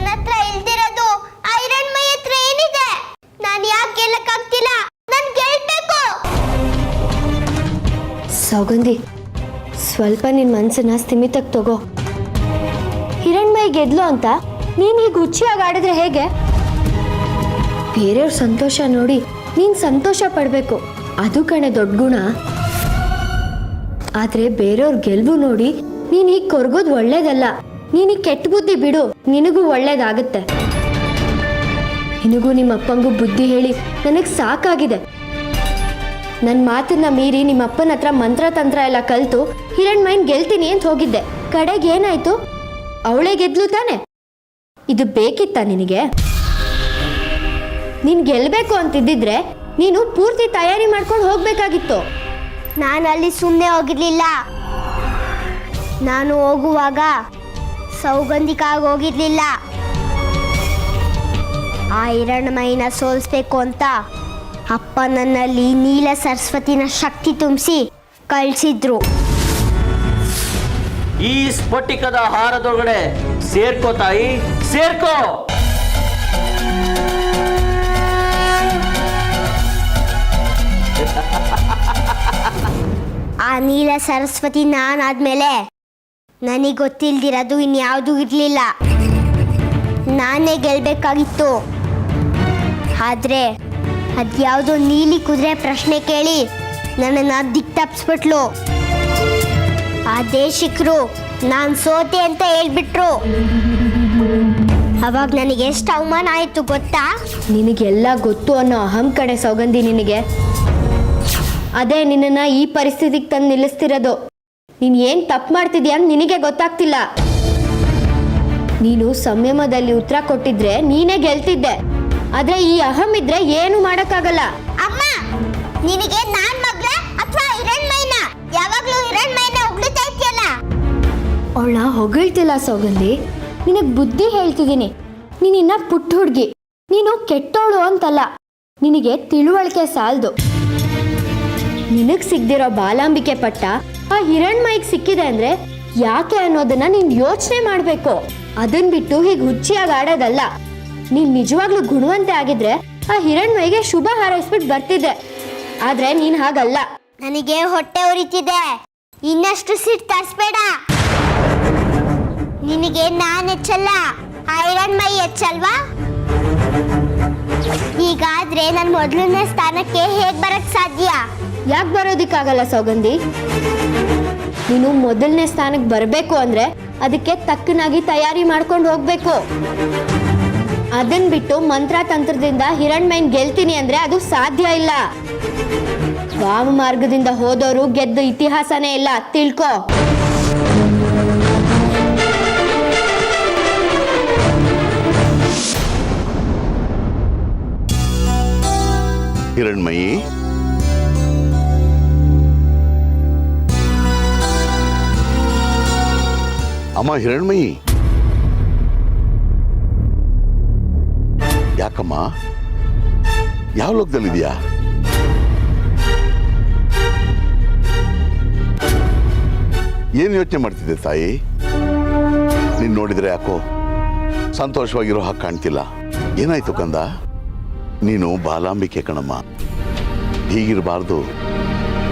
ನನ್ನ ಹತ್ರ ಇಲ್ದಿರೋದು ಐರನ್ ಮೈ ಹತ್ರ ಏನಿದೆ? ನಾನು ಯಾಕೆ ಗೆಲ್ಲಕ್ಕಾಗ್ತಿಲ್ಲ? ನಾನು ಗೆಲ್ಬೇಕು. ಸೌಗಂಧಿ, ಸ್ವಲ್ಪ ನಿನ್ನ ಮನಸ್ಸನ್ನ ಸ್ಥಿಮಿತಕ್ಕೆ ತಗೋ. ಹಿರಣ್ಮೈ ಗೆದ್ಲು ಅಂತ ನೀನು ಹೀಗೆ ಹುಚ್ಚಿಯಾಗಿ ಆಡಿದ್ರೆ ಹೇಗೆ? ಬೇರೆಯವ್ರ ಸಂತೋಷ ನೋಡಿ ನೀನು ಸಂತೋಷ ಪಡಬೇಕು, ಅದು ಕಣೆ ದೊಡ್ಡ ಗುಣ. ಆದರೆ ಬೇರೆಯವ್ರ ಗೆಲುವು ನೋಡಿ ನೀನು ಹೀಗೆ ಕೊರಗೋದು ಒಳ್ಳೇದಲ್ಲ. ನೀನೀಗ ಕೆಟ್ಟ ಬುದ್ಧಿ ಬಿಡು, ನಿನಗೂ ಒಳ್ಳೇದಾಗುತ್ತೆ. ನಿನಗೂ ನಿಮ್ಮ ಅಪ್ಪಂಗೂ ಬುದ್ಧಿ ಹೇಳಿ ನನಗೆ ಸಾಕಾಗಿದೆ. ನನ್ನ ಮಾತನ್ನ ಮೀರಿ ನಿಮ್ಮ ಅಪ್ಪನ ಹತ್ರ ಮಂತ್ರ ತಂತ್ರ ಎಲ್ಲ ಕಲಿತು ಹಿರಣ್ಮೈನ್ ಗೆಲ್ತೀನಿ ಅಂತ ಹೋಗಿದ್ದೆ. ಕಡೆಗೆ ಏನಾಯ್ತು? ಅವಳೇ ಗೆದ್ಲು ತಾನೆ. ಇದು ಬೇಕಿತ್ತ ನಿನಗೆ? ನೀನು ಗೆಲ್ಲಬೇಕು ಅಂತಿದ್ದಿದ್ರೆ ನೀನು ಪೂರ್ತಿ ತಯಾರಿ ಮಾಡ್ಕೊಂಡು ಹೋಗ್ಬೇಕಾಗಿತ್ತು. ನಾನು ಅಲ್ಲಿ ಸುಮ್ಮನೆ ಹೋಗಿರ್ಲಿಲ್ಲ. ನಾನು ಹೋಗುವಾಗ ಸೌಗಂಧಿಕಾಗಿ ಹೋಗಿರ್ಲಿಲ್ಲ. ಆ ಹಿರಣ್ಮೈನ ಸೋಲಿಸ್ಬೇಕು ಅಂತ ಅಪ್ಪ ನನ್ನಲ್ಲಿ ನೀಲ ಸರಸ್ವತಿನ ಶಕ್ತಿ ತುಂಬಿಸಿ ಕಳಿಸಿದ್ರು. ಈ ಸ್ಫಟಿಕದ ಹಾರದೊಳಗಡೆ ಸೇರ್ಕೋ ತಾಯಿ, ಸೇರ್ಕೋ. ಆ ನೀಲ ಸರಸ್ವತಿ ನಾನಾದ್ಮೇಲೆ ನನಗೆ ಗೊತ್ತಿಲ್ದಿರೋದು ಇನ್ಯಾವುದೂ ಇರಲಿಲ್ಲ. ನಾನೇ ಗೆಲ್ಬೇಕಾಗಿತ್ತು. ಆದ್ರೆ ಅದ್ಯಾವುದೋ ನೀಲಿ ಕುದುರೆ ಪ್ರಶ್ನೆ ಕೇಳಿ ನನ್ನನ್ನು ದಿಕ್ ತಪ್ಪಿಸ್ಬಿಟ್ಲು. ಆ ದೇಶಿಕರು ನಾನು ಸೋತೆ ಅಂತ ಹೇಳ್ಬಿಟ್ರು. ಅವಾಗ ನನಗೆ ಎಷ್ಟು ಅವಮಾನ ಆಯಿತು ಗೊತ್ತಾ? ನಿನಗೆಲ್ಲ ಗೊತ್ತು ಅನ್ನೋ ಅಹಂ ಕಡೆ ಸೌಗಂಧಿ ನಿನಗೆ. ಅದೇ ನಿನ್ನನ್ನು ಈ ಪರಿಸ್ಥಿತಿಗೆ ತಂದು ನಿಲ್ಲಿಸ್ತಿರೋದು. ನೀನು ಏನು ತಪ್ಪು ಮಾಡ್ತಿದ್ಯಾ ಅಂತ ನಿನಗೆ ಗೊತ್ತಾಗ್ತಿಲ್ಲ. ನೀನು ಸಂಯಮದಲ್ಲಿ ಉತ್ತರ ಕೊಟ್ಟಿದ್ರೆ ನೀನೇ ಗೆಲ್ತಿದ್ದೆ. ಆದ್ರೆ ಈ ಅಹಂ ಇದ್ರೆ ಏನು ಮಾಡೋಕ್ಕಾಗಲ್ಲ. ಅಮ್ಮ, ನಿನಗೆ ನಾನ್ ಮಗ್ಳ ಅಥವಾ ಹಿರಣ್ಮೈನ? ಯಾವಾಗ್ಲೂ ಹಿರಣ್ಮೈನ ಹೊಗಳ್ತಾ ಇರ್ತೀಯಲ್ಲ. ಅವಳ ಹೊಗಳ್ತಿಲ್ಲ ಸೌಗಂಧಿ, ನಿನಗೆ ಬುದ್ಧಿ ಹೇಳ್ತಿದ್ದೀನಿ. ನೀನಿನ್ನ ಪುಟ್ಟ ಹುಡುಗಿ, ನೀನು ಕೆಟ್ಟೋಳು ಅಂತಲ್ಲ. ನಿನಗೆ ತಿಳುವಳಿಕೆ ಸಾಲದು. ನಿನಗೆ ಸಿಗದಿರೋ ಬಾಲಾಂಬಿಕೆ ಪಟ್ಟ ಆ ಹಿರಣ್ಮೈಗೆ ಸಿಕ್ಕಿದೆ ಅಂದ್ರೆ ಯಾಕೆ ಅನ್ನೋದನ್ನ ನೀನು ಯೋಚನೆ ಮಾಡಬೇಕು. ಅದನ್ನ ಬಿಟ್ಟು ಹೀಗೆ ಹುಚ್ಚಿಯಾಗಿ ಆಡೋದಲ್ಲ. ನೀನು ನಿಜವಾಗ್ಲೂ ಗುಣವಂತೆ ಆಗಿದ್ರೆ ಆ ಹಿರಣ್ಮೈಗೆ ಶುಭ ಹಾರೈಸ್ಬಿಟ್ಟು ಬರ್ತಿದ್ದೆ. ಆದ್ರೆ ನೀನು ಹಾಗಲ್ಲ. ನನಗೆ ಹೊಟ್ಟೆ ಉರಿತಿದೆ. ಇನ್ನಷ್ಟು ಸಿಟ್ಟು ತರಿಸ್ಬೇಡ. ನಿನಗೆ ನಾನು ಹೆಚ್ಚಲ್ಲ, ಆ ಹಿರಣ್ಮೈ ಹೆಚ್ಚಲ್ವಾ? ಹೀಗಾದ್ರೆ ನನ್ನ ಮೊದಲನೇ ಸ್ಥಾನಕ್ಕೆ ಹೇಗೆ ಬರಕ್ ಸಾಧ್ಯ? ಯಾಕೆ ಬರೋದಿಕ್ಕಾಗಲ್ಲ ಸೌಗಂಧಿ? ನೀನು ಮೊದಲನೇ ಸ್ಥಾನಕ್ಕೆ ಬರಬೇಕು ಅಂದ್ರೆ ಅದಕ್ಕೆ ತಕ್ಕನಾಗಿ ತಯಾರಿ ಮಾಡ್ಕೊಂಡು ಹೋಗ್ಬೇಕು. ಅದನ್ ಬಿಟ್ಟು ಮಂತ್ರ ತಂತ್ರದಿಂದ ಹಿರಣ್ಮೈನ್ ಗೆಲ್ತೀನಿ ಅಂದ್ರೆ ಅದು ಸಾಧ್ಯ ಇಲ್ಲ. ವಾಮ ಮಾರ್ಗದಿಂದ ಹೋದವರು ಗೆದ್ದ ಇತಿಹಾಸನೇ ಇಲ್ಲ, ತಿಳ್ಕೊ. ಹಿರಣ್ಮಯಿ, ಅಮ್ಮ ಹಿರಣ್ಮಯಿ, ಯಾಕಮ್ಮ? ಯಾವ ಲೋಕದಲ್ಲಿದ್ಯಾ? ಏನು ಯೋಚನೆ ಮಾಡ್ತಿದ್ದೆ ತಾಯಿ? ನೀನು ನೋಡಿದ್ರೆ ಯಾಕೋ ಸಂತೋಷವಾಗಿರೋ ಹಾಗೆ ಕಾಣ್ತಿಲ್ಲ. ಏನಾಯ್ತು ಕಂದ? ನೀನು ಬಾಲಾಂಬಿಕೆ ಕಣಮ್ಮ. ಹೀಗಿರಬಾರ್ದು,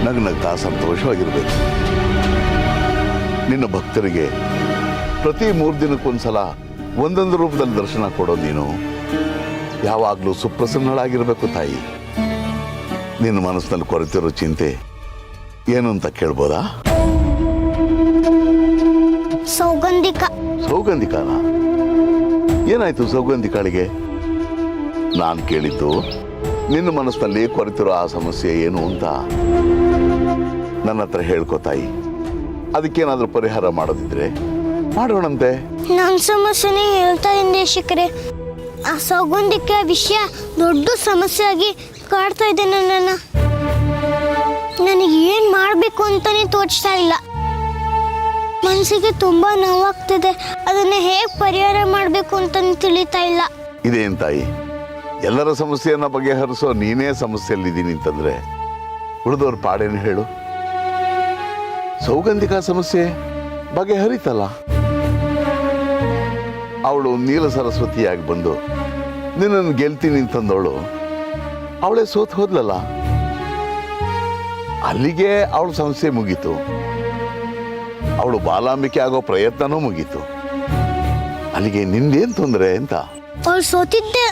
ನಗ್ನಗ್ತಾ ಸಂತೋಷವಾಗಿರ್ಬೇಕು. ನಿನ್ನ ಭಕ್ತರಿಗೆ ಪ್ರತಿ 3 ದಿನಕ್ಕೊಂದ್ಸಲ ಒಂದೊಂದು ರೂಪದಲ್ಲಿ ದರ್ಶನ ಕೊಡೋ ನೀನು ಯಾವಾಗಲೂ ಸುಪ್ರಸನ್ನಳಾಗಿರ್ಬೇಕು ತಾಯಿ. ನಿನ್ನ ಮನಸ್ಸಿನಲ್ಲಿ ಕೊರತಿರೋ ಚಿಂತೆ ಏನು ಅಂತ ಕೇಳ್ಬೋದಾ? ಸೌಗಂಧಿಕಾನ? ಏನಾಯ್ತು ಸೌಗಂಧಿಕಾಳಿಗೆ? ನಾನು ಕೇಳಿದ್ದು ನಿನ್ನ ಮನಸ್ಸಿನಲ್ಲಿ ಕೊರತಿರೋ ಆ ಸಮಸ್ಯೆ ಏನು ಅಂತ ನನ್ನ ಹತ್ರ ಹೇಳ್ಕೋ ತಾಯಿ. ಅದಕ್ಕೇನಾದ್ರೂ ಪರಿಹಾರ ಮಾಡೋದಿದ್ರೆ ಮಾಡೋಣಂತೆ. ನನ್ನ ಸಮಸ್ಯೆನೇ ಹೇಳ್ತಾ ಇದ್ದೆ ಶಿಖರೆ. ಆ ಸೌಗಂಧಿಕ ವಿಷಯ ದೊಡ್ಡ ಸಮಸ್ಯೆ ಆಗಿ ಕಾಡ್ತಾ ಇದೆ ನನ್ನನ್ನು. ನನಗೆ ಏನು ಮಾಡಬೇಕು ಅಂತಾನೆ ತೋಚ್ತಾ ಇಲ್ಲ. ಮನಸ್ಸಿಗೆ ತುಂಬಾ ನೋವಾಗ್ತಿದೆ. ಅದನ್ನ ಹೇಗೆ ಪರಿಹಾರ ಮಾಡಬೇಕು ಅಂತಾನೆ ತಿಳಿತಾ ಇಲ್ಲ. ಇದೇನ್ ತಾಯಿ, ಎಲ್ಲರ ಸಮಸ್ಯೆಯನ್ನ ಬಗೆಹರಿಸೋ ನೀನೇ ಸಮಸ್ಯೆಯಲ್ಲಿದ್ದೀನಿ ಅಂತಂದ್ರೆ ಉಳಿದವ್ರ ಪಾಡೇನು ಹೇಳು? ಸೌಗಂಧಿಕ ಸಮಸ್ಯೆ ಬಗೆಹರಿತಲ್ಲ. ಅವಳು ನೀಲ ಸರಸ್ವತಿಯಾಗಿ ಬಂದು ನಿನ್ನನ್ನು ಗೆಲ್ತೀನಿ ಅಂತಂದವಳು ಅವಳೇ ಸೋತ್ ಹೋದ್ಲಲ್ಲ. ಅಲ್ಲಿಗೆ ಅವಳ ಸಮಸ್ಯೆ ಮುಗೀತು. ಅವಳು ಬಾಲಾಂಬಿಕೆ ಆಗೋ ಪ್ರಯತ್ನನೂ ಮುಗೀತು. ಅಲ್ಲಿಗೆ ನಿಂದೇನ್ ತೊಂದರೆ ಅಂತ. ಅವಳು ಸೋತಿದ್ದೆ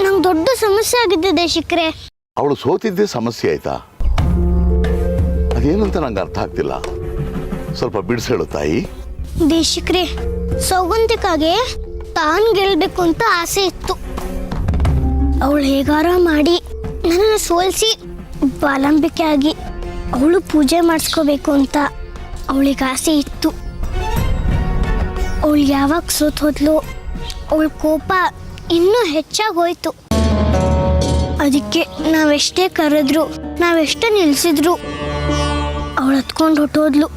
ನಂಗೆ ದೊಡ್ಡ ಸಮಸ್ಯೆ ಆಗಿದ್ದೆ ದೇಶಿಕ್ರೆ. ಅವಳು ಸೋತಿದ್ದೇ ಸಮಸ್ಯೆ ಆಯ್ತಾ? ಅದೇನಂತ ನಂಗೆ ಅರ್ಥ ಆಗ್ತಿಲ್ಲ. ಸ್ವಲ್ಪ ಬಿಡಿಸೇಳು ತಾಯಿ. ದೇಶಿಕ್ರೆ, ಸೌಗಂಧಿಕಾಗೆ ತಾನ್ ಗೆಲ್ಬೇಕು ಅಂತ ಆಸೆ ಇತ್ತು. ಅವಳು ಹೇಗಾರ ಮಾಡಿ ನನ್ನನ್ನು ಸೋಲಿಸಿ ಬಾಲಾಂಬಿಕೆ ಆಗಿ ಅವಳು ಪೂಜೆ ಮಾಡಿಸ್ಕೋಬೇಕು ಅಂತ ಅವಳಿಗೆ ಆಸೆ ಇತ್ತು. ಅವಳು ಯಾವಾಗ ಸೋತ್ ಹೋದ್ಲು ಅವಳ ಕೋಪ ಇನ್ನೂ ಹೆಚ್ಚಾಗೋಯ್ತು. ಅದಕ್ಕೆ ನಾವೆಷ್ಟೇ ಕರೆದ್ರು ನಾವೆಷ್ಟೇ ನಿಲ್ಸಿದ್ರು ಅವಳು ಹತ್ಕೊಂಡು ಹೊಟ್ಟೋದ್ಲು.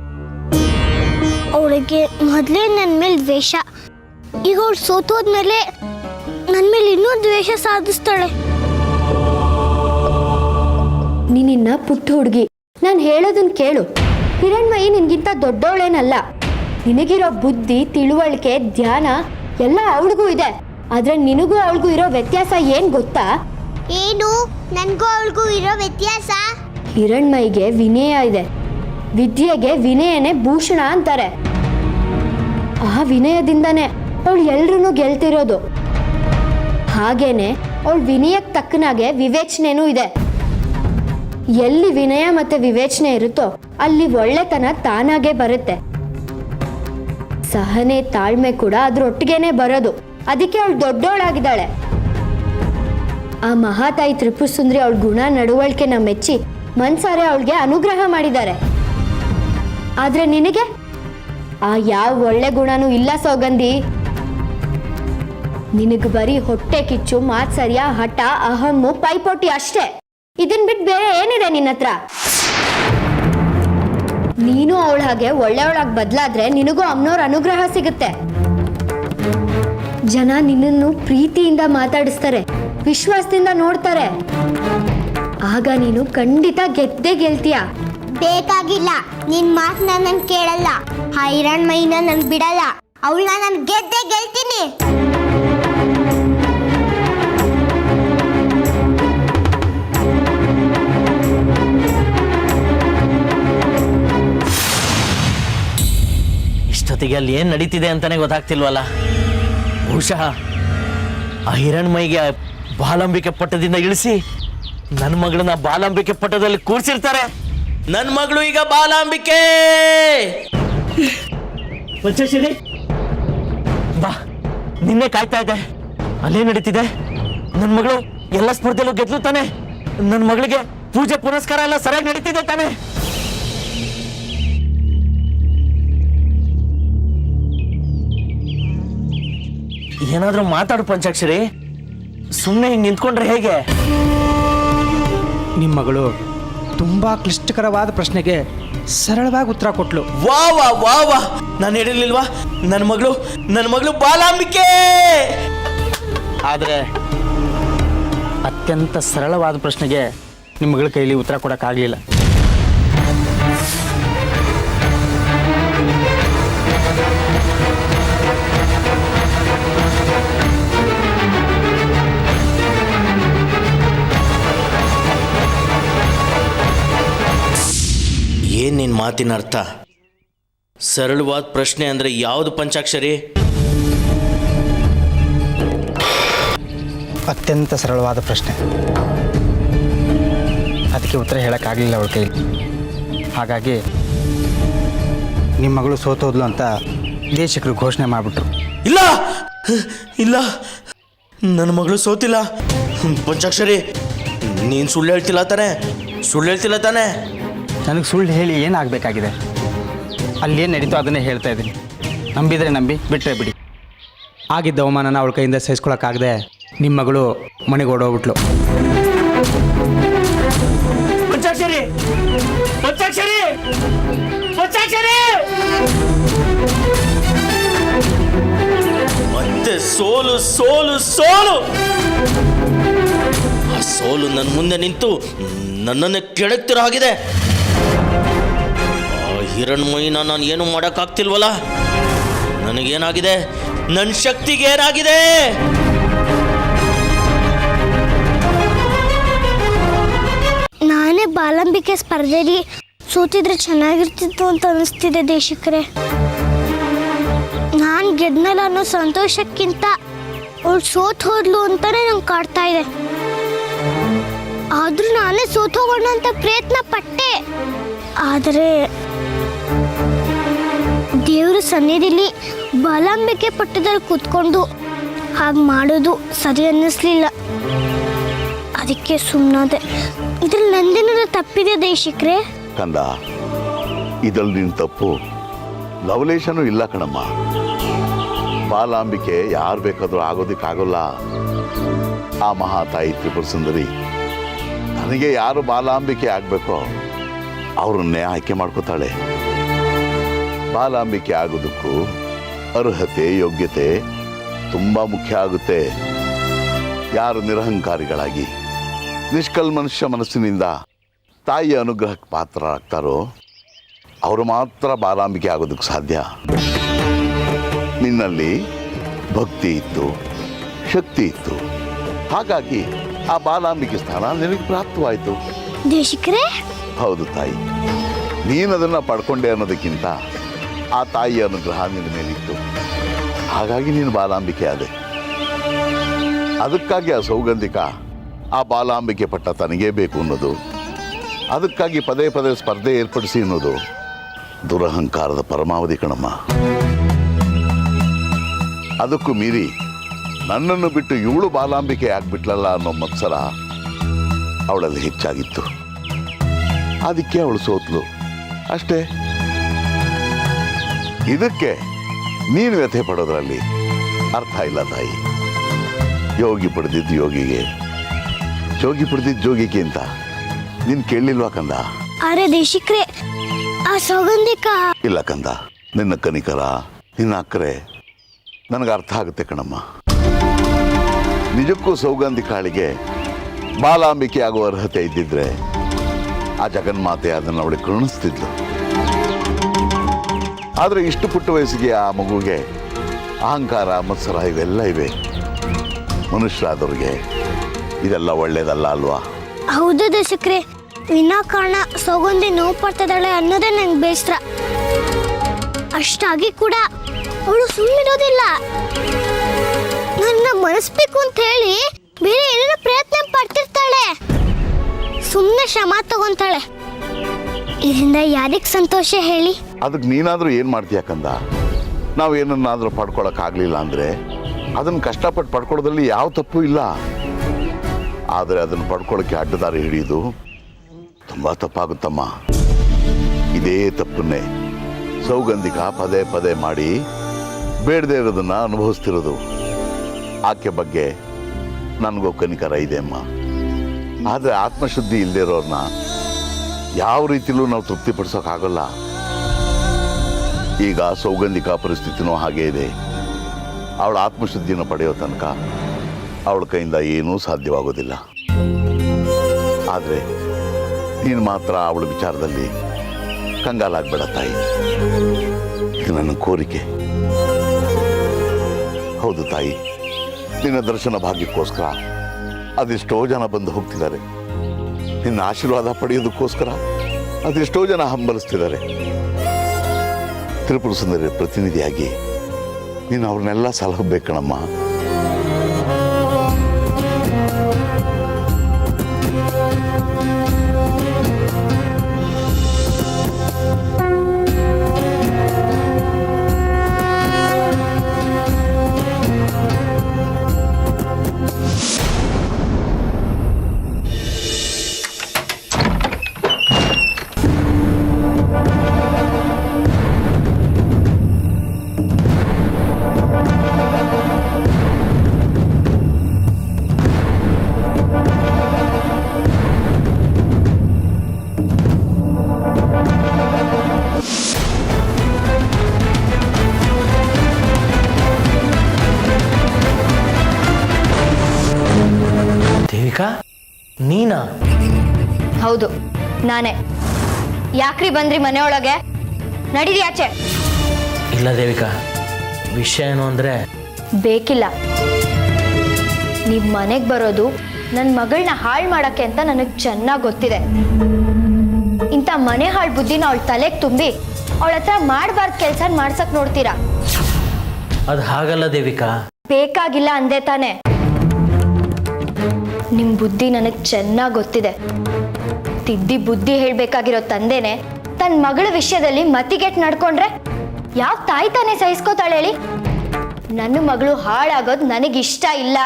ಅವಳಿಗೆ ಮೊದಲೇ ನನ್ನ ಮೇಲೆ ದ್ವೇಷ. ಈಗ ಅವಳು ಸೋತೋದ್ಮೇಲೆ ನನ್ನ ಮೇಲೆ ಇನ್ನೂ ದ್ವೇಷ ಸಾಧಿಸ್ತಾಳೆ. ನೀನಿನ್ನ ಪುಟ್ಟ ಹುಡುಗಿ, ನಾನು ಹೇಳೋದನ್ನ ಕೇಳು. ಹಿರಣ್ಮಯಿ ನಿನ್ಗಿಂತ ದೊಡ್ಡವಳೇನಲ್ಲ. ನಿನಗಿರೋ ಬುದ್ಧಿ, ತಿಳುವಳಿಕೆ, ಧ್ಯಾನ ಎಲ್ಲ ಅವಳಿಗೂ ಇದೆ. ಆದ್ರೆ ನಿನಗೂ ಅವಳಿಗೂ ಇರೋ ವ್ಯತ್ಯಾಸ ಏನ್ ಗೊತ್ತಾ? ಏನು ನನಗೂ ಅವಳಿಗೂ ಇರೋ ವ್ಯತ್ಯಾಸ? ಹಿರಣ್ಮಯಿಗೆ ವಿನಯ ಇದೆ. ವಿದ್ಯೆಗೆ ವಿನಯನೇ ಭೂಷಣ ಅಂತಾರೆ. ಆ ವಿನಯದಿಂದನೇ ಅವಳು ಎಲ್ರೂ ಗೆಲ್ತಿರೋದು. ಹಾಗೇನೆ ಅವಳು ವಿನಯಕ್ಕೆ ತಕ್ಕನಾಗೆ ವಿವೇಚನೆನೂ ಇದೆ. ಎಲ್ಲಿ ವಿನಯ ಮತ್ತೆ ವಿವೇಚನೆ ಇರುತ್ತೋ ಅಲ್ಲಿ ಒಳ್ಳೆತನ ತಾನಾಗೆ ಬರುತ್ತೆ. ಸಹನೆ, ತಾಳ್ಮೆ ಕೂಡ ಅದ್ರೊಟ್ಟಿಗೆನೆ ಬರೋದು. ಅದಕ್ಕೆ ಅವಳು ದೊಡ್ಡವಳಾಗಿದ್ದಾಳೆ. ಆ ಮಹಾತಾಯಿ ತ್ರಿಪುರಸುಂದರಿ ಅವಳ ಗುಣ, ನಡವಳಿಕೆನ ಮೆಚ್ಚಿ ಮನ್ಸಾರೆ ಅವಳಿಗೆ ಅನುಗ್ರಹ ಮಾಡಿದ್ದಾರೆ. ಆದ್ರೆ ನಿನಗೆ ಆ ಯಾವ ಒಳ್ಳೆ ಗುಣನೂ ಇಲ್ಲ ಸೌಗಂಧಿ. ನಿನಗೆ ಬರೀ ಹೊಟ್ಟೆ ಕಿಚ್ಚು, ಮಾತ್ಸರ್ಯ, ಹಠ, ಅಹಮ್ಮು, ಪೈಪೋಟಿ ಅಷ್ಟೇ. ಇದನ್ ಬಿಟ್ಟು ಬೇರೆ ಏನಿದೆ ನಿನ್ನ ಹತ್ರ? ನೀನು ಅವಳ ಹಾಗೆ ಒಳ್ಳೆಯವಳಾಗಿ ಬದಲಾದ್ರೆ ನಿನಗೂ ಅಮ್ಮನವ್ರ ಅನುಗ್ರಹ ಸಿಗುತ್ತೆ. ಜನ ನಿನ್ನನ್ನು ಪ್ರೀತಿಯಿಂದ ಮಾತಾಡಿಸ್ತಾರೆ, ವಿಶ್ವಾಸದಿಂದ ನೋಡ್ತಾರೆ. ಆಗ ನೀನು ಖಂಡಿತ ಗೆದ್ದೇ ಗೆಲ್ತೀಯ. ಬೇಕಾಗಿಲ್ಲ, ನಿನ್ ಮಾತನ್ನ ನಾನು ಕೇಳಲ್ಲ. ಆ ಹಿರಣ್ಮಯಿನ ನಾನು ಬಿಡಲ್ಲ. ಅವಳನ್ನ ನಾನು ಗೆದ್ದೇ ಗೆಲ್ತೀನಿ. ಇಷ್ಟೊತ್ತಿಗೆ ಅಲ್ಲಿ ಏನ್ ನಡೀತಿದೆ ಅಂತಾನೆ ಗೊತ್ತಾಗ್ತಿಲ್ವಲ್ಲ. ಬಹುಶಃ ಆ ಹಿರಣ್ಮಯಿಗೆ ಬಾಲಾಂಬಿಕೆ ಪಟ್ಟದಿಂದ ಇಳಿಸಿ ನನ್ನ ಮಗಳನ್ನ ಬಾಲಾಂಬಿಕೆ ಪಟ್ಟದಲ್ಲಿ ಕೂರ್ಸಿರ್ತಾರೆ. ನನ್ನ ಮಗಳು ಈಗ ಬಾಲಾಂಬಿಕೆ. ಪಂಚಶಿರಿ ಬಾ, ನಿನ್ನೆ ಕಾಯ್ತಾ ಇದೆ. ಅಲ್ಲೇ ನಡೀತಿದೆ. ನನ್ನ ಮಗಳು ಎಲ್ಲ ಸ್ಪರ್ಧೆಲ್ಲೂ ಗೆದ್ಲು ತಾನೆ. ನನ್ನ ಮಗಳಿಗೆ ಪೂಜೆ ಪುನಸ್ಕಾರ ಎಲ್ಲ ಸರಿಯಾಗಿ ನಡೀತಿದೆ ತಾನೆ. ಏನಾದ್ರೂ ಮಾತಾಡು ಪಂಚಾಕ್ಷರಿ. ಸುಮ್ಮನೆ ಹಿಂಗೆ ನಿಂತ್ಕೊಂಡ್ರೆ ಹೇಗೆ? ನಿಮ್ಮ ಮಗಳು ತುಂಬಾ ಕ್ಲಿಷ್ಟಕರವಾದ ಪ್ರಶ್ನೆಗೆ ಸರಳವಾಗಿ ಉತ್ತರ ಕೊಟ್ಲು. ವಾ ವಾ ವಾ ವಾ, ನಾನು ಹೇಳಿರ್ಲಿಲ್ವಾ ನನ್ನ ಮಗಳು ಬಾಲಾಂಬಿಕೆ. ಆದ್ರೆ ಅತ್ಯಂತ ಸರಳವಾದ ಪ್ರಶ್ನೆಗೆ ನಿಮ್ಮ ಮಗಳ ಕೈಲಿ ಉತ್ತರ ಕೊಡೋಕ್ಕಾಗಲಿಲ್ಲ. ಏನ್ ನಿನ್ ಮಾತಿನ ಅರ್ಥ? ಸರಳವಾದ ಪ್ರಶ್ನೆ ಅಂದ್ರೆ ಯಾವುದು ಪಂಚಾಕ್ಷರಿ? ಅತ್ಯಂತ ಸರಳವಾದ ಪ್ರಶ್ನೆ. ಅದಕ್ಕೆ ಉತ್ತರ ಹೇಳೋಕ್ಕಾಗಲಿಲ್ಲ ಅವಳ ಕೈಲಿ. ಹಾಗಾಗಿ ನಿಮ್ಮ ಮಗಳು ಸೋತೋದ್ಲು ಅಂತ ದೇಶಕರು ಘೋಷಣೆ ಮಾಡಿಬಿಟ್ರು. ಇಲ್ಲ ಇಲ್ಲ, ನನ್ನ ಮಗಳು ಸೋತಿಲ್ಲ. ಪಂಚಾಕ್ಷರಿ, ನೀನು ಸುಳ್ಳು ಹೇಳ್ತಿಲ್ಲ ತಾನೆ? ನನಗೆ ಸುಳ್ಳು ಹೇಳಿ ಏನಾಗಬೇಕಾಗಿದೆ? ಅಲ್ಲೇನು ನಡೀತೋ ಅದನ್ನೇ ಹೇಳ್ತಾ ಇದ್ದೀನಿ. ನಂಬಿದರೆ ನಂಬಿ, ಬಿಟ್ಟರೆ ಬಿಡಿ. ಆಗಿದ್ದ ಅವಮಾನನ ಅವಳ ಕೈಯಿಂದ ಸಹಿಸ್ಕೊಳಕ್ಕಾಗದೆ ನಿಮ್ಮ ಮಗಳು ಮನೆಗೆ ಓಡೋಗ್ಬಿಟ್ಲು. ಪಂಚಾಕ್ಷರಿ, ಮತ್ತೆ ಸೋಲು. ಆ ಸೋಲು ನನ್ನ ಮುಂದೆ ನಿಂತು ನನ್ನನ್ನೇ ಕೆಳಕ್ತಿರೋ ಹಾಗಿದೆ. ಆ ಹಿರಣ್ಮಯಿನ ನಾನು ಏನು ಮಾಡೋಕ್ಕಾಗ್ತಿಲ್ವಲ್ಲ. ನನಗೇನಾಗಿದೆ? ನನ್ನ ಶಕ್ತಿಗೆ ಏನಾಗಿದೆ? ನಾನೇ ಬಾಲಂಬಿಕೆ ಸ್ಪರ್ಧೆಲಿ ಸೋತಿದ್ರೆ ಚೆನ್ನಾಗಿರ್ತಿತ್ತು ಅಂತ ಅನಿಸ್ತಿದೆ ದೇಶಿಕರೇ. ನಾನು ಗೆದ್ನಲ್ಲ ಅನ್ನೋ ಸಂತೋಷಕ್ಕಿಂತ ಅವಳು ಸೋತ್ ಹೋದ್ಲು ಅಂತಾನೆ ನಂಗೆ ಕಾಡ್ತಾ ಇದೆ. ಆದ್ರೂ ನಾನೇ ಸೋತ್ ಹೋಗೋಣ ಅಂತ ಪ್ರಯತ್ನ ಪಟ್ಟೆ. ಆದರೆ ದೇವ್ರ ಸನ್ನಿಧಿಲಿ ಬಾಲಂಬಿಕೆ ಪಟ್ಟದಲ್ಲಿ ಕೂತ್ಕೊಂಡು ಹಾಗೆ ಮಾಡೋದು ಸರಿ ಅನ್ನಿಸ್ಲಿಲ್ಲ. ಅದಕ್ಕೆ ಸುಮ್ಮನಾದೆ. ಇದ್ರಲ್ಲಿ ನಂದೇನಾದ್ರೂ ತಪ್ಪಿದೆ ದೇಶಿಕ್ರೆ? ಕಂದ, ಇದ್ರಲ್ಲಿ ನಿನ್ನ ತಪ್ಪು ಲವಲೇಶನೂ ಇಲ್ಲ ಕಣಮ್ಮ. ಬಾಲಾಂಬಿಕೆ ಯಾರು ಬೇಕಾದರೂ ಆಗೋದಕ್ಕಾಗಲ್ಲ. ಆ ಮಹಾತಾಯಿ ತ್ರಿಪುರ ಸುಂದರಿ ನನಗೆ ಯಾರು ಬಾಲಾಂಬಿಕೆ ಆಗಬೇಕೋ ಅವ್ರನ್ನೇ ಆಯ್ಕೆ ಮಾಡ್ಕೋತಾಳೆ. ಬಾಲಾಂಬಿಕೆ ಆಗೋದಕ್ಕೂ ಅರ್ಹತೆ ಯೋಗ್ಯತೆ ತುಂಬ ಮುಖ್ಯ ಆಗುತ್ತೆ. ಯಾರು ನಿರಹಂಕಾರಿಗಳಾಗಿ ನಿಷ್ಕಲ್ಮನುಷ್ಯ ಮನಸ್ಸಿನಿಂದ ತಾಯಿಯ ಅನುಗ್ರಹಕ್ಕೆ ಪಾತ್ರರಾಗ್ತಾರೋ ಅವರು ಮಾತ್ರ ಬಾಲಾಂಬಿಕೆ ಆಗೋದಕ್ಕೆ ಸಾಧ್ಯ. ನಿನ್ನಲ್ಲಿ ಭಕ್ತಿ ಇತ್ತು, ಶಕ್ತಿ ಇತ್ತು, ಹಾಗಾಗಿ ಆ ಬಾಲಾಂಬಿಕೆ ಸ್ಥಾನ ನಿನಗೆ ಪ್ರಾಪ್ತವಾಯಿತು. ದೇಶಿಕ್ರೆ? ಹೌದು ತಾಯಿ, ನೀನದನ್ನು ಪಡ್ಕೊಂಡೆ ಅನ್ನೋದಕ್ಕಿಂತ ಆ ತಾಯಿಯ ಅನುಗ್ರಹ ನಿನ್ನ ಮೇಲಿತ್ತು, ಹಾಗಾಗಿ ನೀನು ಬಾಲಾಂಬಿಕೆ ಆದೆ. ಅದಕ್ಕಾಗಿ ಆ ಸೌಗಂಧಿಕ ಆ ಬಾಲಾಂಬಿಕೆ ಪಟ್ಟ ತನಗೇ ಬೇಕು ಅನ್ನೋದು, ಅದಕ್ಕಾಗಿ ಪದೇ ಪದೇ ಸ್ಪರ್ಧೆ ಏರ್ಪಡಿಸಿ ಅನ್ನೋದು ದುರಹಂಕಾರದ ಪರಮಾವಧಿ ಕಣಮ್ಮ. ಅದಕ್ಕೂ ಮೀರಿ ನನ್ನನ್ನು ಬಿಟ್ಟು ಇವಳು ಬಾಲಾಂಬಿಕೆ ಆಗ್ಬಿಟ್ಲಲ್ಲ ಅನ್ನೋ ಮತ್ಸರ ಅವಳಲ್ಲಿ ಹೆಚ್ಚಾಗಿತ್ತು. ಅದಕ್ಕೆ ಅವಳು ಸೋತ್ಲು ಅಷ್ಟೇ. ಇದಕ್ಕೆ ನೀನು ವ್ಯಥೆ ಪಡೋದ್ರಲ್ಲಿ ಅರ್ಥ ಇಲ್ಲ ತಾಯಿ. ಯೋಗಿ ಪಡೆದಿದ್ದು ಯೋಗಿಗೆ, ಜೋಗಿ ಪಡೆದಿದ್ದು ಜೋಗಿಗೆ ಅಂತ ನೀನು ಕೇಳಲಿಲ್ವಾ ಕಂದ? ಅರೆ ದೇಶಿಕ್ರೆ, ಆ ಸೌಗಂಧಿಕ ಇಲ್ಲ ಕಂದ, ನಿನ್ನ ಕನಿಕರ ನಿನ್ನ ಅಕ್ಕರೆ ನನಗೆ ಅರ್ಥ ಆಗುತ್ತೆ ಕಣಮ್ಮ. ನಿಜಕ್ಕೂ ಸೌಗಂಧಿಕಾಳಿಗೆ ಬಾಲಾಂಬಿಕೆ ಆಗುವ ಅರ್ಹತೆ ಇದ್ದಿದ್ರೆ ಆ ಜಗನ್ಮಾತೆ ಅದನ್ನು ಅವಳಿಗೆ ಕರುಣಿಸ್ತಿದ್ಲು. ಆದರೆ ಇಷ್ಟು ಪುಟ್ಟ ವಯಸ್ಸಿಗೆ ಆ ಮಗುವಿಗೆ ಅಹಂಕಾರ ಮತ್ಸರ ಇವೆಲ್ಲ ಇವೆ. ಮನುಷ್ಯರಾದವ್ರಿಗೆ ಇದೆಲ್ಲ ಒಳ್ಳೇದಲ್ಲ ಅಲ್ವಾ? ಹೌದು ದೇಶಿಕ್ರೆ, ವಿನಾಕಾರಣ ಸೌಗಂಧಿ ನೋವು ಪಡ್ತಿದ್ದಾಳೆ ಅನ್ನೋದೇ ನಂಗೆ ಬೇಸರ. ಅಷ್ಟಾಗಿ ಕೂಡ ಅವಳು ಸುಮ್ಮನಿರೋದಿಲ್ಲ. ನನ್ನ ಮನಸ್ಬೇಕು ಅಂತ ಹೇಳಿ ಬೇರೆ ಏನೇನೋ ಪ್ರಯತ್ನ ಪಡ್ತಿರ್ತಾಳೆ. ಸುಮ್ಮನೆ ಶ್ರಮ ತಗೊಂತಾಳೆ. ಇದರಿಂದ ಯಾರಿಗೆ ಸಂತೋಷ ಹೇಳಿ? ಅದಕ್ಕೆ ನೀನಾದರೂ ಏನು ಮಾಡ್ತೀಯ ಕಂದ? ನಾವು ಏನನ್ನಾದರೂ ಪಡ್ಕೊಳಕ್ಕಾಗಲಿಲ್ಲ ಅಂದರೆ ಅದನ್ನು ಕಷ್ಟಪಟ್ಟು ಪಡ್ಕೊಳ್ಳೋದ್ರಲ್ಲಿ ಯಾವ ತಪ್ಪು ಇಲ್ಲ. ಆದರೆ ಅದನ್ನು ಪಡ್ಕೊಳ್ಳೋಕ್ಕೆ ಅಡ್ಡದಾರಿ ಹಿಡಿಯೋದು ತುಂಬ ತಪ್ಪಾಗುತ್ತಮ್ಮ. ಇದೇ ತಪ್ಪನ್ನೇ ಸೌಗಂಧಿಕ ಪದೇ ಪದೇ ಮಾಡಿ ಬೇಡದೇ ಇರೋದನ್ನು ಅನುಭವಿಸ್ತಿರೋದು. ಆಕೆ ಬಗ್ಗೆ ನನಗೂ ಕನಿಕರ ಇದೆ ಅಮ್ಮ. ಆದರೆ ಆತ್ಮಶುದ್ಧಿ ಇಲ್ಲದೆ ಇರೋರನ್ನ ಯಾವ ರೀತಿಲೂ ನಾವು ತೃಪ್ತಿಪಡಿಸೋಕ್ಕಾಗಲ್ಲ. ಈಗ ಸೌಗಂಧಿಕ ಪರಿಸ್ಥಿತಿನೂ ಹಾಗೇ ಇದೆ. ಅವಳ ಆತ್ಮಶುದ್ಧಿಯನ್ನು ಪಡೆಯೋ ತನಕ ಅವಳ ಕೈಯಿಂದ ಏನೂ ಸಾಧ್ಯವಾಗೋದಿಲ್ಲ. ಆದರೆ ನೀನು ಮಾತ್ರ ಅವಳ ವಿಚಾರದಲ್ಲಿ ಕಂಗಾಲಾಗಬೇಡ ತಾಯಿ. ಇದು ನನ್ನ ಕೋರಿಕೆ. ಹೌದು ತಾಯಿ, ನಿನ್ನ ದರ್ಶನ ಭಾಗ್ಯಕ್ಕೋಸ್ಕರ ಅದೆಷ್ಟೋ ಜನ ಬಂದು ಹೋಗ್ತಿದ್ದಾರೆ. ನಿನ್ನ ಆಶೀರ್ವಾದ ಪಡೆಯೋದಕ್ಕೋಸ್ಕರ ಅದೆಷ್ಟೋ ಜನ ಹಂಬಲಿಸ್ತಿದ್ದಾರೆ. ತ್ರಿಪುರ ಸುಂದರಿ ಪ್ರತಿನಿಧಿಯಾಗಿ ನೀನು ಅವ್ರನ್ನೆಲ್ಲ ಸಲಹಬೇಕಣಮ್ಮ. ದೇವಿಕಾ, ನೀನಾ? ಹೌದು, ನಾನೇ. ಯಾಕ್ರಿ ಬಂದ್ರಿ ಮನೆಯೊಳಗೆ? ನಡೀರಿ ಆಚೆ. ಇಲ್ಲ ದೇವಿಕಾ, ವಿಷಯ ಏನು ಅಂದರೆ ಬೇಕಿಲ್ಲ. ನೀವು ಮನೆಗೆ ಬರೋದು ನನ್ನ ಮಗಳನ್ನ ಹಾಳು ಮಾಡೋಕ್ಕೆ ಅಂತ ನನಗೆ ಚೆನ್ನಾಗಿ ಗೊತ್ತಿದೆ. ಇಂಥ ಮನೆ ಹಾಳು ಬುದ್ಧಿನ ಅವಳ ತಲೆಗೆ ತುಂಬಿ ಅವಳ ಹತ್ರ ಮಾಡಬಾರ್ದು ಕೆಲಸ ಮಾಡ್ಸಕ್ ನೋಡ್ತೀರಾ. ಅದು ಹಾಗಲ್ಲ ದೇವಿಕಾ. ಬೇಕಾಗಿಲ್ಲ ಅಂದೆ ತಾನೆ. ನಿಮ್ಮ ಬುದ್ಧಿ ನನಗೆ ಚೆನ್ನಾಗಿ ಗೊತ್ತಿದೆ. ತಿದ್ದಿ ಬುದ್ಧಿ ಹೇಳ್ಬೇಕಾಗಿರೋ ತಂದೆನೆ ತನ್ನ ಮಗಳ ವಿಷಯದಲ್ಲಿ ಮತಿಗೆಟ್ ನಡ್ಕೊಂಡ್ರೆ ಯಾವ ತಾಯಿ ತಾನೇ ಸಹಿಸ್ಕೋತಾಳೆ ಹೇಳಿ? ನನ್ನ ಮಗಳು ಹಾಳಾಗೋದು ನನಗಿಷ್ಟ ಇಲ್ಲ.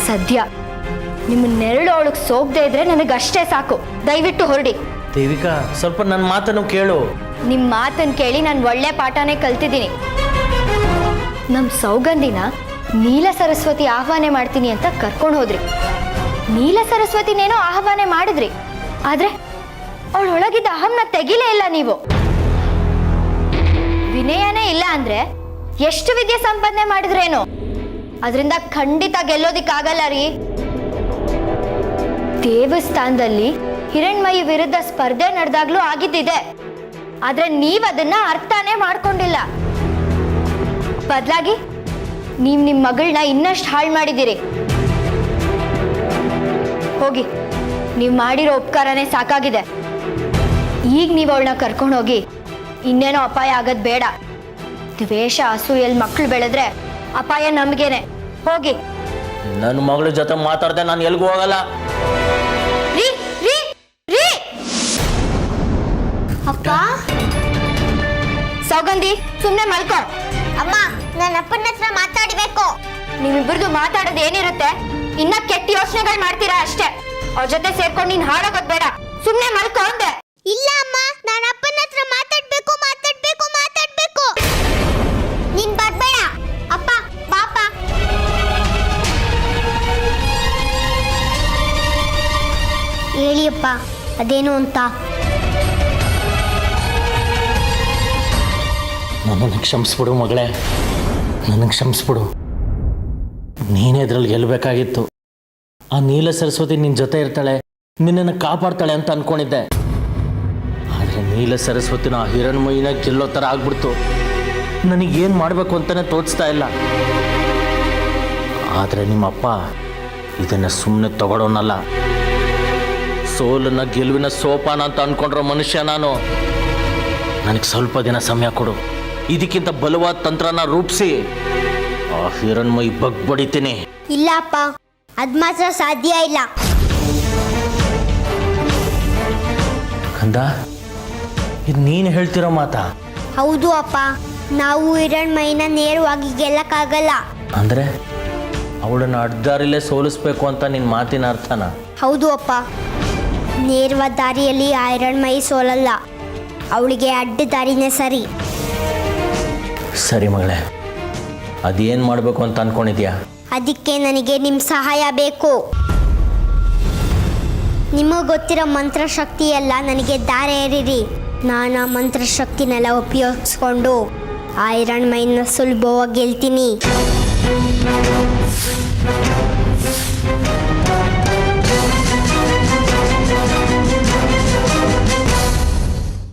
ಸದ್ಯ ನಿಮ್ಮ ನೆರಳು ಅವಳಿಗೆ ಸೋಗದೆ ಇದ್ರೆ ನನಗಷ್ಟೇ ಸಾಕು. ದಯವಿಟ್ಟು ಹೊರಡಿ. ದೇವಿಕಾ, ಸ್ವಲ್ಪ ನನ್ನ ಮಾತನ್ನು ಕೇಳು. ನಿಮ್ಮ ಮಾತನ್ನು ಕೇಳಿ ನಾನು ಒಳ್ಳೆ ಪಾಠನೇ ಕಲ್ತಿದ್ದೀನಿ. ನಮ್ಮ ಸೌಗಂಧಿನ ನೀಲ ಸರಸ್ವತಿ ಆಹ್ವಾನ ಮಾಡ್ತೀನಿ ಅಂತ ಕರ್ಕೊಂಡು ಹೋದ್ರಿ. ನೀಲ ಸರಸ್ವತಿನೇನೋ ಆಹ್ವಾನ ಮಾಡಿದ್ರಿ, ಆದ್ರೆ ಅವಳೊಳಗಿದ್ದ ಅಹಂನ ತೆಗಿಲೇ ಇಲ್ಲ ನೀವು. ವಿನಯನೇ ಇಲ್ಲ ಅಂದ್ರೆ ಎಷ್ಟು ವಿದ್ಯೆ ಸಂಪಾದನೆ ಮಾಡಿದ್ರೇನು? ಅದರಿಂದ ಖಂಡಿತ ಗೆಲ್ಲೋದಿಕ್ಕಾಗಲ್ಲ ರೀ. ದೇವಸ್ಥಾನದಲ್ಲಿ ಹಿರಣ್ಮಯಿ ವಿರುದ್ಧ ಸ್ಪರ್ಧೆ ನಡೆದಾಗ್ಲೂ ಆಗಿದ್ದಿದೆ, ಆದ್ರೆ ನೀವದನ್ನ ಅರ್ಥನೇ ಮಾಡ್ಕೊಂಡಿಲ್ಲ. ಬದಲಾಗಿ ನೀವು ನಿಮ್ಮ ಮಗಳನ್ನ ಇನ್ನಷ್ಟು ಹಾಳು ಮಾಡಿದ್ದೀರಿ. ಹೋಗಿ, ನೀವು ಮಾಡಿರೋ ಉಪಕಾರನೇ ಸಾಕಾಗಿದೆ. ಈಗ ನೀವು ಅವಳನ್ನ ಕರ್ಕೊಂಡು ಹೋಗಿ. ಇನ್ನೇನೋ ಅಪಾಯ ಆಗೋದು ಬೇಡ. ದ್ವೇಷ ಅಸೂಯಲ್ಲಿ ಮಕ್ಕಳು ಬೆಳೆದ್ರೆ ಅಪಾಯ ನಮಗೇನೆ. ಹೋಗಿ. ನನ್ನ ಮಗಳ ಜೊತೆ ಮಾತಾಡ್ದೆ ನಾನು ಎಲ್ಗೂ ಹೋಗಲ್ಲ. ರೀ ರೀ ರೀ ಅಪ್ಪ, ಸೌಗಂಧಿ, ಸುಮ್ಮನೆ ಮಲ್ಕೋ. ಅಮ್ಮ, ನನ್ನ ಅಪ್ಪನ ಹತ್ರ ಮಾತಾಡ್ಬೇಕು. ನಿಮ್ಮಿಬ್ಬರದು ಮಾತಾಡೋದು ಏನಿರುತ್ತೆ? ಇನ್ನ ಕೆಟ್ಟ ಯೋಚನೆಗಳು ಮಾಡ್ತೀರಾ ಅಷ್ಟೇ. ಅವ್ರ ಜೊತೆ ಸೇರ್ಕೊಂಡು ನೀನ್ ಹಾಳಾಗೋದ್ ಬೇಡ. ಸುಮ್ಮನೆ ಮಲ್ಕೋ ಅಂದೆ. ಇಲ್ಲ ಅಮ್ಮ, ನನ್ನ ಅಪ್ಪನ ಹತ್ರ ಮಾತಾಡ್ಬೇಕು ಮಾತಾಡ್ಬೇಕು ಮಾತಾಡ್ಬೇಕು. ನೀನ್ ಬರ್ಬೇಡ. ಅಪ್ಪ, ಪಾಪ. ಹೇಳಿಯಪ್ಪ, ಅದೇನು ಅಂತ. ನನ್ನನ್ನು ಕ್ಷಮಿಸ್ಬಿಡು ಮಗಳೇ, ನನಗೆ ಕ್ಷಮಿಸ್ಬಿಡು. ನೀನೇ ಇದ್ರಲ್ಲಿ ಗೆಲ್ಲಬೇಕಾಗಿತ್ತು. ಆ ನೀಲ ಸರಸ್ವತಿ ನಿನ್ನ ಜೊತೆ ಇರ್ತಾಳೆ, ನಿನ್ನನ್ನು ಕಾಪಾಡ್ತಾಳೆ ಅಂತ ಅನ್ಕೊಂಡಿದ್ದೆ. ಆದರೆ ನೀಲ ಸರಸ್ವತಿನ ಆ ಹಿರಣ್ಮಯಿನ ಗೆಲ್ಲೋ ಥರ ಆಗ್ಬಿಡ್ತು. ನನಗೇನು ಮಾಡಬೇಕು ಅಂತಲೇ ತೋಚ್ತಾ ಇಲ್ಲ. ಆದರೆ ನಿಮ್ಮಪ್ಪ ಇದನ್ನು ಸುಮ್ಮನೆ ತಗೊಳ್ಳೋನಲ್ಲ. ಸೋಲನ್ನ ಗೆಲುವಿನ ಸೋಪಾನ ಅಂತ ಅನ್ಕೊಂಡ್ರೋ ಮನುಷ್ಯ ನಾನು. ನನಗೆ ಸ್ವಲ್ಪ ದಿನ ಸಮಯ ಕೊಡು. ಇದಕ್ಕಿಂತ ಬಲವಾದ ತಂತ್ರನ ರೂಪಿಸಿ ಆ ಹಿರಣ್ಮಯಿ ಬಗ್ಬಡಿತೀನಿ. ಇಲ್ಲ ಅಪ್ಪ, ಅದ್ ಮಾತ್ರ ಸಾಧ್ಯ ಇಲ್ಲ. ಕಂದ, ಇದು ನೀನು ಹೇಳ್ತಿರೋ ಮಾತಾ? ಹೌದು ಅಪ್ಪ, ನಾವು ಹಿರಣ್ಮಯಿನ ನೇರವಾಗಿ ಗೆಲ್ಲಕ್ಕಾಗಲ್ಲ. ಅಂದರೆ ಅವಳನ್ನು ಅಡ್ಡದಾರಿಲೇ ಸೋಲಿಸ್ಬೇಕು ಅಂತ ನಿನ್ನ ಮಾತಿನ ಅರ್ಥನ? ಹೌದು ಅಪ್ಪ, ನೇರವಾದ ದಾರಿಯಲ್ಲಿ ಆ ಹಿರಣ್ಮಯಿ ಸೋಲಲ್ಲ. ಅವಳಿಗೆ ಅಡ್ಡ ದಾರಿನೇ ಸರಿ. ಸರಿ ಮಗಳೇ, ಅದೇನು ಮಾಡಬೇಕು ಅಂತ ಅನ್ಕೊಂಡಿದ್ಯಾ? ಅದಕ್ಕೆ ನನಗೆ ನಿಮ್ಮ ಸಹಾಯ ಬೇಕು. ನಿಮಗೆ ಗೊತ್ತಿರೋ ಮಂತ್ರಶಕ್ತಿ ಎಲ್ಲ ನನಗೆ ದಾರಿ ಎರೀರಿ. ನಾನು ಆ ಮಂತ್ರಶಕ್ತಿನೆಲ್ಲ ಉಪಯೋಗಿಸ್ಕೊಂಡು ಆ ಹಿರಣ್ಮಯಿನ ಸುಲಭವಾಗಿ ಗೆಲ್ತೀನಿ.